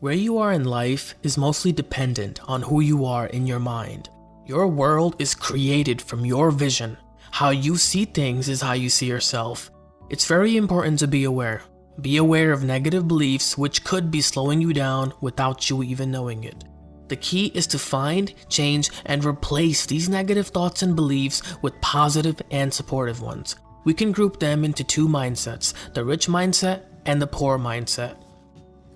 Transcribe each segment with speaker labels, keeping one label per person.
Speaker 1: Where you are in life is mostly dependent on who you are in your mind. Your world is created from your vision. How you see things is how you see yourself. It's very important to be aware. Be aware of negative beliefs which could be slowing you down without you even knowing it. The key is to find, change, and replace these negative thoughts and beliefs with positive and supportive ones. We can group them into two mindsets, the rich mindset and the poor mindset.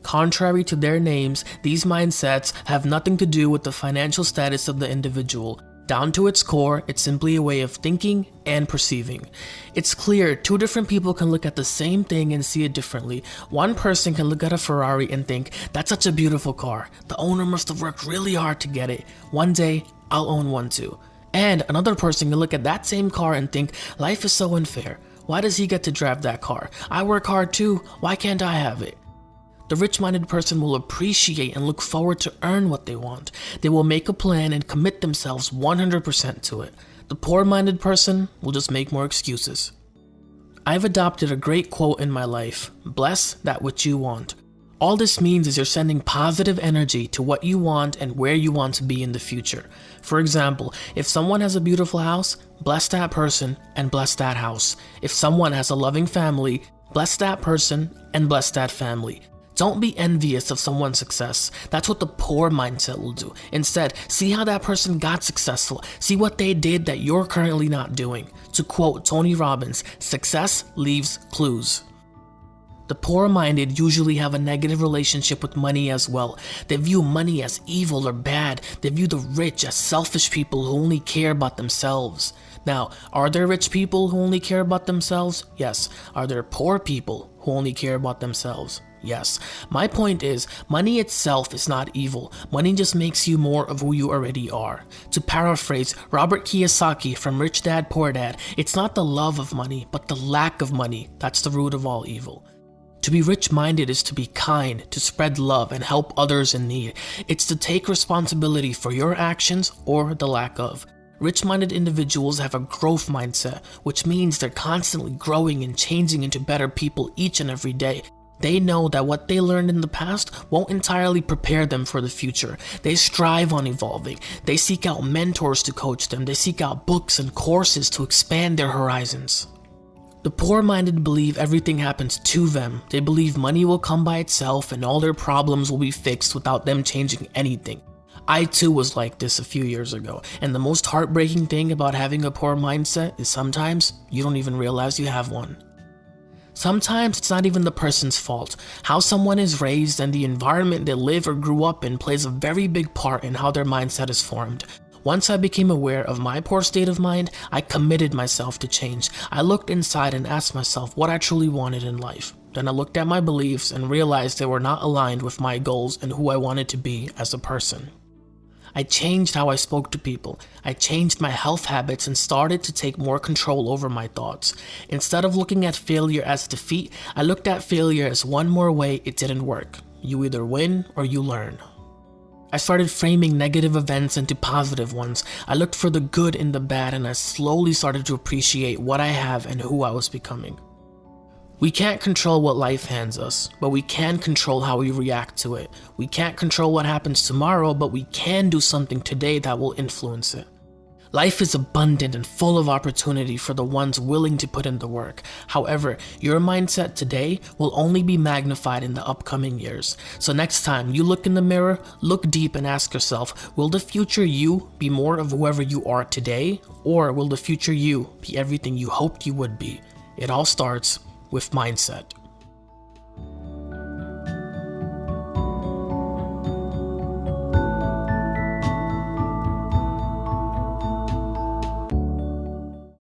Speaker 1: Contrary to their names, these mindsets have nothing to do with the financial status of the individual. Down to its core, it's simply a way of thinking and perceiving. It's clear two different people can look at the same thing and see it differently. One person can look at a Ferrari and think, that's such a beautiful car. The owner must have worked really hard to get it. One day, I'll own one too. And another person can look at that same car and think, life is so unfair. Why does he get to drive that car? I work hard too. Why can't I have it? The rich-minded person will appreciate and look forward to earn what they want. They will make a plan and commit themselves 100% to it. The poor-minded person will just make more excuses. I've adopted a great quote in my life, bless that which you want. All this means is you're sending positive energy to what you want and where you want to be in the future. For example, if someone has a beautiful house, bless that person and bless that house. If someone has a loving family, bless that person and bless that family. Don't be envious of someone's success. That's what the poor mindset will do. Instead, see how that person got successful. See what they did that you're currently not doing. To quote Tony Robbins, success leaves clues. The poor-minded usually have a negative relationship with money as well. They view money as evil or bad. They view the rich as selfish people who only care about themselves. Now, are there rich people who only care about themselves? Yes. Are there poor people who only care about themselves? Yes. My point is, money itself is not evil. Money just makes you more of who you already are. To paraphrase Robert Kiyosaki from Rich Dad Poor Dad, it's not the love of money, but the lack of money that's the root of all evil. To be rich-minded is to be kind, to spread love and help others in need. It's to take responsibility for your actions or the lack of. Rich-minded individuals have a growth mindset, which means they're constantly growing and changing into better people each and every day. They know that what they learned in the past won't entirely prepare them for the future. They strive on evolving. They seek out mentors to coach them. They seek out books and courses to expand their horizons. The poor-minded believe everything happens to them. They believe money will come by itself and all their problems will be fixed without them changing anything. I too was like this a few years ago, and the most heartbreaking thing about having a poor mindset is sometimes you don't even realize you have one. Sometimes it's not even the person's fault. How someone is raised and the environment they live or grew up in plays a very big part in how their mindset is formed. Once I became aware of my poor state of mind, I committed myself to change. I looked inside and asked myself what I truly wanted in life. Then I looked at my beliefs and realized they were not aligned with my goals and who I wanted to be as a person. I changed how I spoke to people. I changed my health habits and started to take more control over my thoughts. Instead of looking at failure as defeat, I looked at failure as one more way it didn't work. You either win or you learn. I started framing negative events into positive ones. I looked for the good in the bad and I slowly started to appreciate what I have and who I was becoming. We can't control what life hands us, but we can control how we react to it. We can't control what happens tomorrow, but we can do something today that will influence it. Life is abundant and full of opportunity for the ones willing to put in the work. However, your mindset today will only be magnified in the upcoming years. So next time you look in the mirror, look deep and ask yourself, will the future you be more of whoever you are today? Or will the future you be everything you hoped you would be? It all starts with mindset.